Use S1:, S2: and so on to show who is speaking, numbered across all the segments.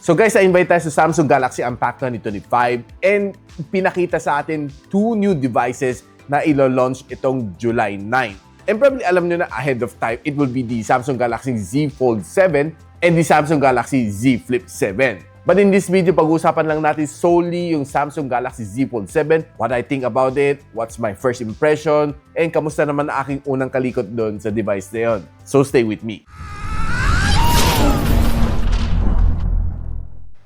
S1: So guys, I-invite tayo sa Samsung Galaxy Unpacked 2025 and pinakita sa atin 2 new devices na ilo-launch itong July 9. And probably alam nyo na ahead of time, it will be the Samsung Galaxy Z Fold 7 and the Samsung Galaxy Z Flip 7. But in this video, pag-uusapan lang natin solely yung Samsung Galaxy Z Fold 7, what I think about it, what's my first impression, and kamusta naman na aking unang kalikot doon sa device na yun. So stay with me.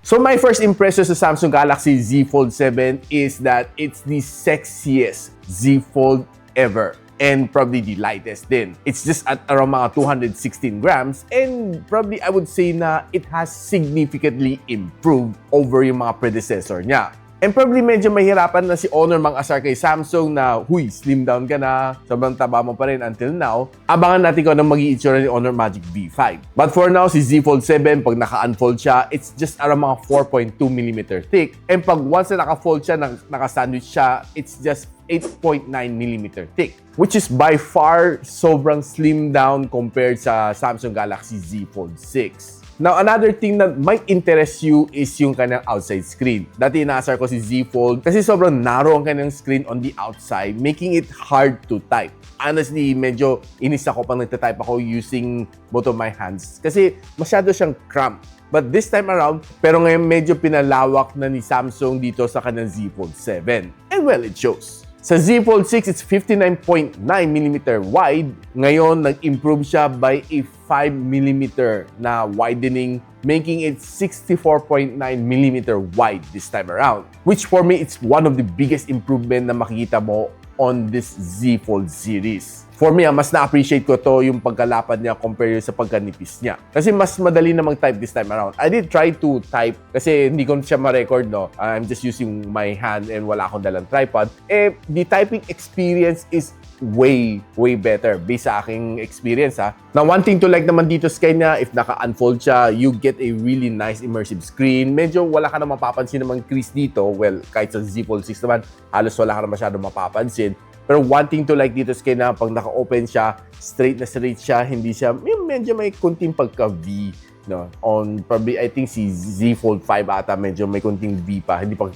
S1: So my first impression sa Samsung Galaxy Z Fold 7 is that it's the sexiest Z Fold ever. And probably the lightest din. It's just at around mga 216 grams and probably I would say na it has significantly improved over yung mga predecessor niya. And probably medyo mahirapan na si Honor mang-asar kay Samsung na, huy, slim down ka na, sobrang taba mo pa rin until now. Abangan natin kung anong magiging itsura ni Honor Magic V5. But for now, si Z Fold 7, pag naka-unfold siya, it's just around mga 4.2mm thick. And pag once na naka-fold siya, naka-sandwich siya, it's just 8.9mm thick. Which is by far sobrang slim down compared sa Samsung Galaxy Z Fold 6. Now, another thing that might interest you is yung kanyang outside screen. Dati inaasar ko si Z Fold kasi sobrang narrow ang kanyang screen on the outside, making it hard to type. Honestly, medyo inis ako pang nagtatype ako using both of my hands kasi masyado siyang cramped. But this time around, pero ngayon medyo pinalawak na ni Samsung dito sa kanyang Z Fold 7. And well, it shows. Sa Z Fold 6, it's 59.9mm wide. Ngayon, nag-improve siya by a 5mm na widening, making it 64.9mm wide this time around. Which for me, it's one of the biggest improvement na makikita mo on this Z Fold series. For me, mas na-appreciate ko to yung pagkalapad niya compare sa pagkanipis niya. Kasi mas madali na mag-type this time around. I did try to type kasi hindi ko siya ma-record, no? I'm just using my hand and wala akong dalang tripod. The typing experience is way better based sa aking experience, ha. Now, one thing to like naman dito sa kanya, if naka-unfold siya, you get a really nice immersive screen. Medyo wala ka na mapapansin namang crease dito. Well, kahit sa Z Fold 6 naman, halos wala ka na masyadong mapapansin. Pero one thing to like dito sa kanya, pag naka-open siya, straight na straight siya, hindi siya, medyo may kunting pagka-V, no? On probably, I think si Z Fold 5 ata, medyo may kunting V pa, hindi pa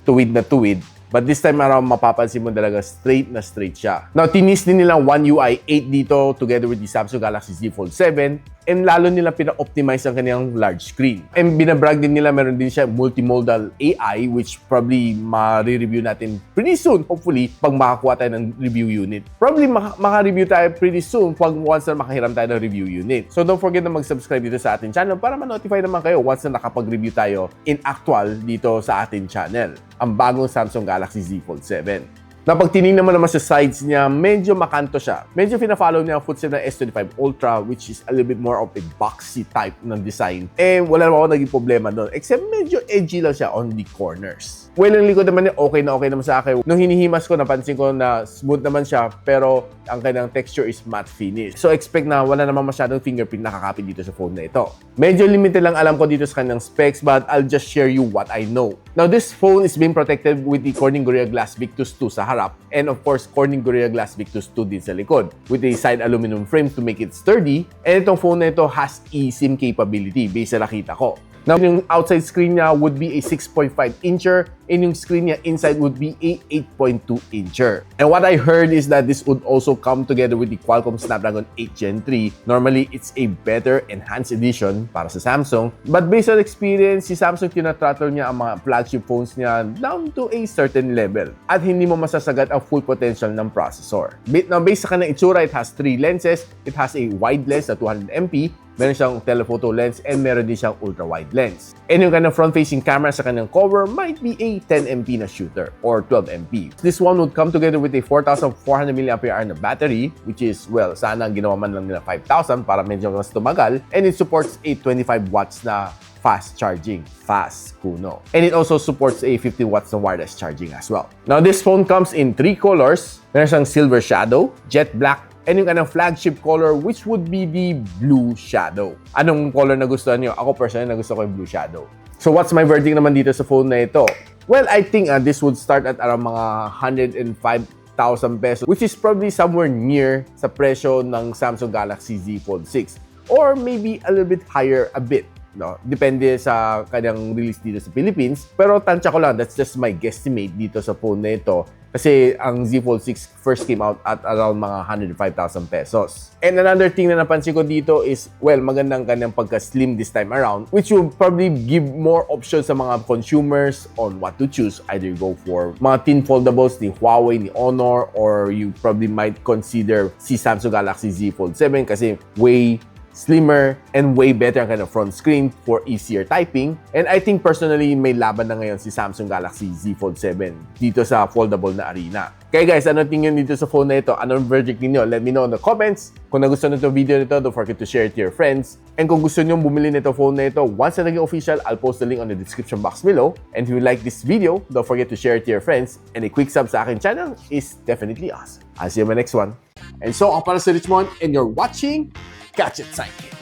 S1: tuwid na tuwid. But this time around, mapapansin mo talaga straight na straight siya. Now, tinis din nilang One UI 8 dito together with the Samsung Galaxy Z Fold 7 and lalo nila pina-optimize ang kanyang large screen. And binabrag din nila, meron din siya multimodal AI which probably ma-review natin pretty soon, hopefully, pag makakuha tayo ng review unit. Probably maka-review tayo pretty soon pag once na makahiram tayo ng review unit. So don't forget na mag-subscribe dito sa ating channel para ma-notify naman kayo once na nakapag-review tayo in actual dito sa ating channel. Ang bagong Samsung Galaxy Z Fold 7. Na pag tinignan mo naman sa sides niya, medyo makanto siya. Medyo fina-follow niya ang footstep ng S25 Ultra which is a little bit more of a boxy type ng design. Wala naman ako naging problema doon. Except medyo edgy lang siya on the corners. Well, ang likod naman niya, okay naman sa akin. Nung hinihimas ko, napansin ko na smooth naman siya pero ang kanyang texture is matte finish. So expect na wala naman masyadong fingerprint nakakapit dito sa phone na ito. Medyo limited lang alam ko dito sa kanyang specs but I'll just share you what I know. Now, this phone is being protected with the Corning Gorilla Glass Victus 2 sa harap and of course, Corning Gorilla Glass Victus 2 din sa likod with a side aluminum frame to make it sturdy. And itong phone na ito has eSIM capability based sa nakita ko. Now, yung outside screen niya would be a 6.5-incher and yung screen niya inside would be a 8.2-incher. And what I heard is that this would also come together with the Qualcomm Snapdragon 8 Gen 3. Normally, it's a better enhanced edition para sa Samsung. But based on experience, si Samsung tinatrattle niya ang mga flagship phones niya down to a certain level. At hindi mo masasagat ang full potential ng processor. Now, based sa kanyang itsura, it has 3 lenses. It has a wide lens na 200MP. Meron siyang telephoto lens and meron din siyang ultra-wide lens. And yung kanyang front-facing camera sa kanyang cover might be a 10MP na shooter or 12MP. This one would come together with a 4,400 mAh na battery which is, well, sana ginawa man lang nila 5,000 para medyo mas tumagal. And it supports a 25 watts na fast charging. Fast, kuno. And it also supports a 50 watts na wireless charging as well. Now, this phone comes in 3 colors. Meron siyang silver shadow, jet black, and yung kanang flagship color which would be the blue shadow. Anong color na gusto niyo? Ako personally nagusto ko yung blue shadow. So what's my verdict naman dito sa phone na ito? Well, I think this would start at around mga 105,000 pesos which is probably somewhere near sa presyo ng Samsung Galaxy Z Fold 6 or maybe a little bit higher a bit. no? Depende sa kanyang release dito sa Philippines. Pero tansya ko lang, that's just my guesstimate dito sa phone na ito. Kasi ang Z Fold 6 first came out at around mga 105,000 pesos. And another thing na napansin ko dito is, well, magandang kanyang pagka-slim this time around, which will probably give more options sa mga consumers on what to choose. Either you go for mga thin foldables ni Huawei, ni Honor, or you probably might consider si Samsung Galaxy Z Fold 7 kasi way slimmer and way better ang kanyang front screen for easier typing. And I think personally, may laban na ngayon si Samsung Galaxy Z Fold 7 dito sa foldable na arena. Kaya guys, ano tingin dito sa phone na ito? Anong verdict niyo? Let me know in the comments. Kung nagustuhan nyo itong video nito, don't forget to share it to your friends. And kung gusto nyo bumili nito phone na ito, once na naging official, I'll post the link on the description box below. And if you like this video, don't forget to share it to your friends. And a quick sub sa akin channel is definitely awesome. I'll see you in my next one. And so, ako para sa Richmond, and you're watching Gadget Sidekick.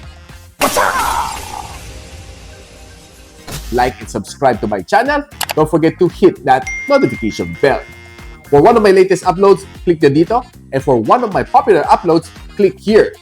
S1: What's up? Like and subscribe to my channel. Don't forget to hit that notification bell. For one of my latest uploads, click the dito. And for one of my popular uploads, click here.